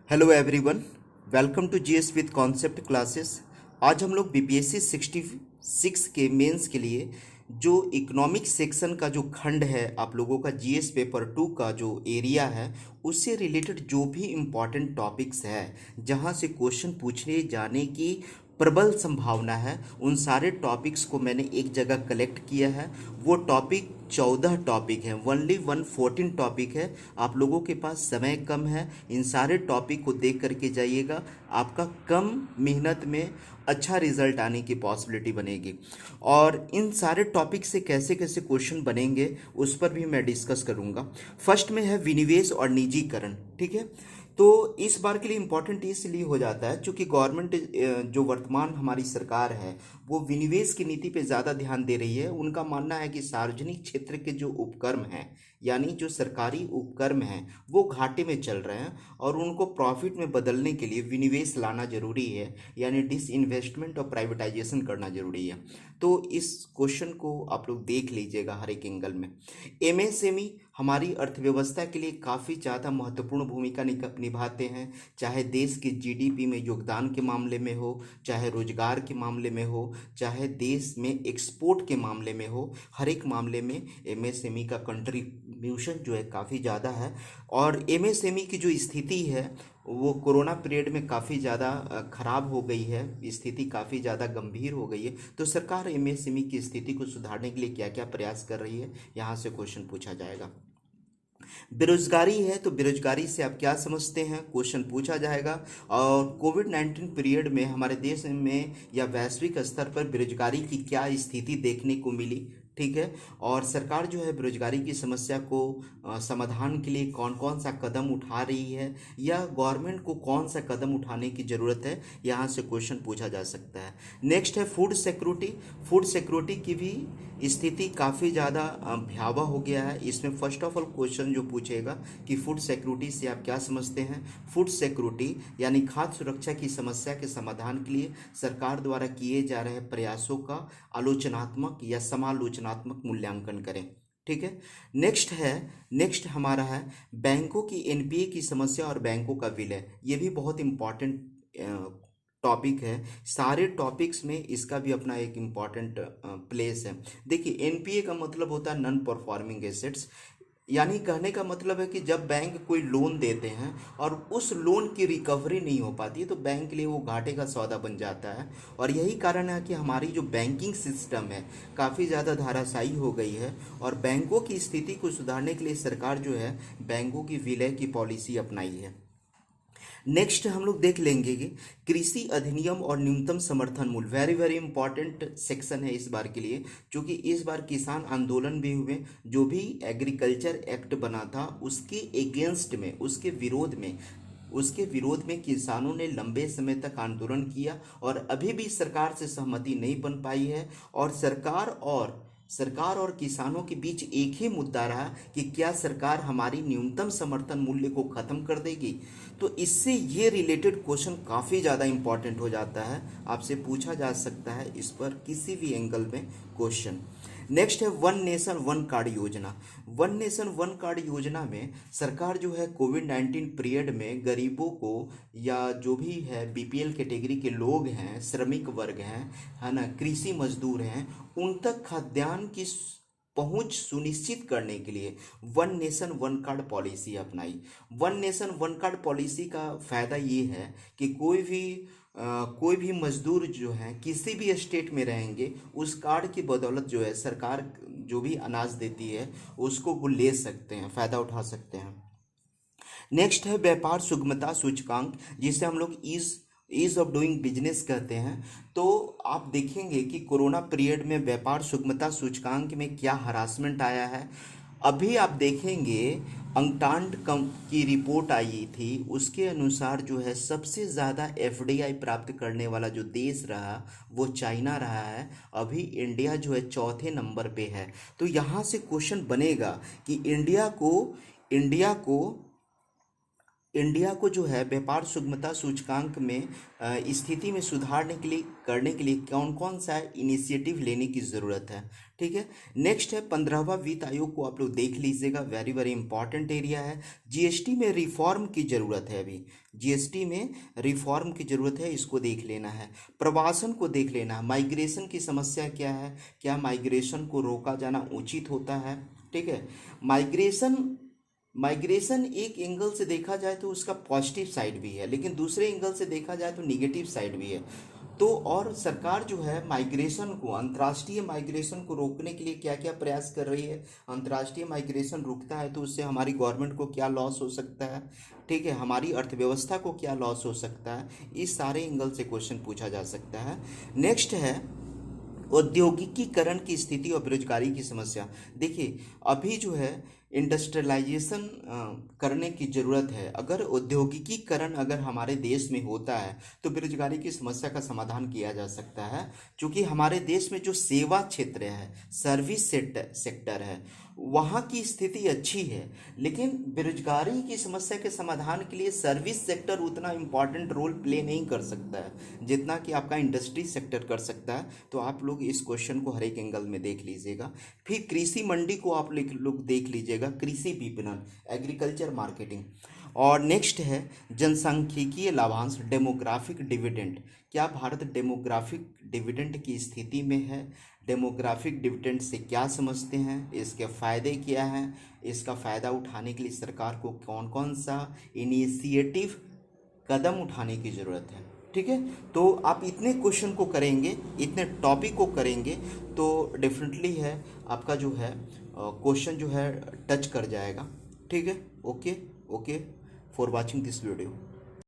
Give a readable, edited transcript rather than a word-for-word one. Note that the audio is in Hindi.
Hello everyone, welcome to GS with concept classes. आज हम लोग बीपीएससी 66 के मेंस के लिए जो इकोनॉमिक सेक्शन का जो खंड है, आप लोगों का जीएस पेपर 2 का जो एरिया है, उससे रिलेटेड जो भी इम्पॉर्टेंट टॉपिक्स है जहां से क्वेश्चन पूछने जाने की प्रबल संभावना है, उन सारे टॉपिक्स को मैंने एक जगह कलेक्ट किया है। वो टॉपिक 14 टॉपिक हैं, ओनली 114 टॉपिक है। आप लोगों के पास समय कम है, इन सारे टॉपिक को देख करके जाइएगा। आपका कम मेहनत में अच्छा रिजल्ट आने की पॉसिबिलिटी बनेगी। और इन सारे टॉपिक से कैसे कैसे क्वेश्चन बनेंगे उस पर भी मैं डिस्कस करूंगा। फर्स्ट में है विनिवेश और निजीकरण, ठीक है। तो इस बार के लिए इम्पोर्टेंट इसलिए हो जाता है क्योंकि गवर्नमेंट जो वर्तमान हमारी सरकार है वो विनिवेश की नीति पे ज़्यादा ध्यान दे रही है। उनका मानना है कि सार्वजनिक क्षेत्र के जो उपक्रम हैं, यानी जो सरकारी उपक्रम हैं, वो घाटे में चल रहे हैं और उनको प्रॉफिट में बदलने के लिए विनिवेश लाना जरूरी है, यानी डिसइन्वेस्टमेंट और प्राइवेटाइजेशन करना जरूरी है। तो इस क्वेश्चन को आप लोग देख लीजिएगा हर एक एंगल में। एमएसएमई हमारी अर्थव्यवस्था के लिए काफ़ी ज़्यादा महत्वपूर्ण भूमिका निभाते हैं, चाहे देश के जीडीपी में योगदान के मामले में हो, चाहे रोजगार के मामले में हो, चाहे देश में एक्सपोर्ट के मामले में हो। हर एक मामले में एमएसएमई का कंट्रीब्यूशन जो है काफ़ी ज़्यादा है। और एमएसएमई की जो स्थिति है वो कोरोना पीरियड में काफ़ी ज़्यादा खराब हो गई है, स्थिति काफ़ी ज़्यादा गंभीर हो गई है। तो सरकार एमएसएमई की स्थिति को सुधारने के लिए क्या क्या प्रयास कर रही है, यहाँ से क्वेश्चन पूछा जाएगा। बेरोजगारी है तो बेरोजगारी से आप क्या समझते हैं, क्वेश्चन पूछा जाएगा। और कोविड 19 पीरियड में हमारे देश में या वैश्विक स्तर पर बेरोजगारी की क्या स्थिति देखने को मिली, ठीक है। और सरकार जो है बेरोजगारी की समस्या को समाधान के लिए कौन कौन सा कदम उठा रही है, या गवर्नमेंट को कौन सा कदम उठाने की ज़रूरत है, यहाँ से क्वेश्चन पूछा जा सकता है। नेक्स्ट है फूड सिक्योरिटी। फूड सिक्योरिटी की भी स्थिति काफ़ी ज़्यादा भयावह हो गया है। इसमें फर्स्ट ऑफ ऑल क्वेश्चन जो पूछेगा कि फूड सिक्योरिटी से आप क्या समझते हैं। फूड सिक्योरिटी यानी खाद्य सुरक्षा की समस्या के समाधान के लिए सरकार द्वारा किए जा रहे प्रयासों का आलोचनात्मक या समालोचनात्मक मूल्यांकन करें, ठीक है। नेक्स्ट हमारा है बैंकों की एनपीए की समस्या और बैंकों का विलय। ये भी बहुत इंपॉर्टेंट टॉपिक है। सारे टॉपिक्स में इसका भी अपना एक इम्पॉर्टेंट प्लेस है। देखिए, एनपीए का मतलब होता है नॉन परफॉर्मिंग एसेट्स, यानी कहने का मतलब है कि जब बैंक कोई लोन देते हैं और उस लोन की रिकवरी नहीं हो पाती है तो बैंक के लिए वो घाटे का सौदा बन जाता है। और यही कारण है कि हमारी जो बैंकिंग सिस्टम है काफ़ी ज़्यादा धाराशायी हो गई है। और बैंकों की स्थिति को सुधारने के लिए सरकार जो है बैंकों की विलय की पॉलिसी अपनाई है। नेक्स्ट हम लोग देख लेंगे कि कृषि अधिनियम और न्यूनतम समर्थन मूल्य, वेरी वेरी इंपॉर्टेंट सेक्शन है इस बार के लिए, क्योंकि इस बार किसान आंदोलन भी हुए। जो भी एग्रीकल्चर एक्ट बना था उसके एगेंस्ट में, उसके विरोध में किसानों ने लंबे समय तक आंदोलन किया और अभी भी सरकार से सहमति नहीं बन पाई है। और सरकार और किसानों के बीच एक ही मुद्दा रहा कि क्या सरकार हमारी न्यूनतम समर्थन मूल्य को खत्म कर देगी। तो इससे ये रिलेटेड क्वेश्चन काफ़ी ज़्यादा इंपॉर्टेंट हो जाता है, आपसे पूछा जा सकता है इस पर किसी भी एंगल में क्वेश्चन। नेक्स्ट है वन नेशन वन कार्ड योजना। वन नेशन वन कार्ड योजना में सरकार जो है कोविड 19 पीरियड में गरीबों को, या जो भी है बीपीएल कैटेगरी के लोग हैं, श्रमिक वर्ग हैं, है ना, कृषि मजदूर हैं, उन तक खाद्यान्न की पहुंच सुनिश्चित करने के लिए one nation one card policy अपनाई। One nation one card policy का फायदा ये है कि कोई भी मजदूर जो है किसी भी स्टेट में रहेंगे, उस कार्ड की बदौलत जो है सरकार जो भी अनाज देती है उसको वो ले सकते हैं, फायदा उठा सकते हैं। नेक्स्ट है व्यापार सुगमता सूचकांक, जिसे हम लोग ईज ऑफ डूइंग बिजनेस कहते हैं। तो आप देखेंगे कि कोरोना पीरियड में व्यापार सुगमता सूचकांक में क्या हरासमेंट आया है। अभी आप देखेंगे अंकटाड कम की रिपोर्ट आई थी, उसके अनुसार जो है सबसे ज़्यादा एफडीआई प्राप्त करने वाला जो देश रहा वो चाइना रहा है। अभी इंडिया जो है चौथे नंबर पे है। तो यहाँ से क्वेश्चन बनेगा कि इंडिया को इंडिया को जो है व्यापार सुगमता सूचकांक में स्थिति में सुधारने के लिए करने के लिए कौन कौन सा इनिशिएटिव लेने की ज़रूरत है। ठीक है, नेक्स्ट है 15वां वित्त आयोग को आप लोग देख लीजिएगा, वेरी वेरी इंपॉर्टेंट एरिया है। जीएसटी में रिफॉर्म की ज़रूरत है, अभी जीएसटी में रिफॉर्म की ज़रूरत है, इसको देख लेना है। प्रवासन को देख लेना है, माइग्रेशन की समस्या क्या है, क्या माइग्रेशन को रोका जाना उचित होता है। ठीक है, माइग्रेशन एक एंगल से देखा जाए तो उसका पॉजिटिव साइड भी है, लेकिन दूसरे एंगल से देखा जाए तो निगेटिव साइड भी है। तो और सरकार जो है माइग्रेशन को, अंतर्राष्ट्रीय माइग्रेशन को रोकने के लिए क्या क्या प्रयास कर रही है। अंतर्राष्ट्रीय माइग्रेशन रुकता है तो उससे हमारी गवर्नमेंट को क्या लॉस हो सकता है, ठीक है, हमारी अर्थव्यवस्था को क्या लॉस हो सकता है, इस सारे एंगल से क्वेश्चन पूछा जा सकता है। नेक्स्ट है औद्योगिकीकरण की स्थिति और बेरोजगारी की समस्या। देखिए अभी जो है इंडस्ट्रियलाइजेशन करने की ज़रूरत है। अगर औद्योगिकीकरण अगर हमारे देश में होता है तो बेरोजगारी की समस्या का समाधान किया जा सकता है, क्योंकि हमारे देश में जो सेवा क्षेत्र है, सर्विस सेक्टर है, वहाँ की स्थिति अच्छी है, लेकिन बेरोजगारी की समस्या के समाधान के लिए सर्विस सेक्टर उतना इम्पॉर्टेंट रोल प्ले नहीं कर सकता है जितना कि आपका इंडस्ट्री सेक्टर कर सकता है। तो आप लोग इस क्वेश्चन को हर एक एंगल में देख लीजिएगा। फिर कृषि मंडी को आप लोग देख लीजिएगा, कृषि विपणन, एग्रीकल्चर मार्केटिंग। और नेक्स्ट है जनसांख्यिकीय लाभांश, डेमोग्राफिक डिविडेंड। क्या भारत डेमोग्राफिक डिविडेंड की स्थिति में है? डेमोग्राफिक डिविडेंड से क्या समझते हैं, इसके फ़ायदे क्या हैं, इसका फ़ायदा उठाने के लिए सरकार को कौन कौन सा इनिशिएटिव कदम उठाने की ज़रूरत है। ठीक है, तो आप इतने क्वेश्चन को करेंगे, इतने टॉपिक को करेंगे तो डेफिनेटली है आपका जो है क्वेश्चन जो है टच कर जाएगा। ठीक है, okay okay for watching this video.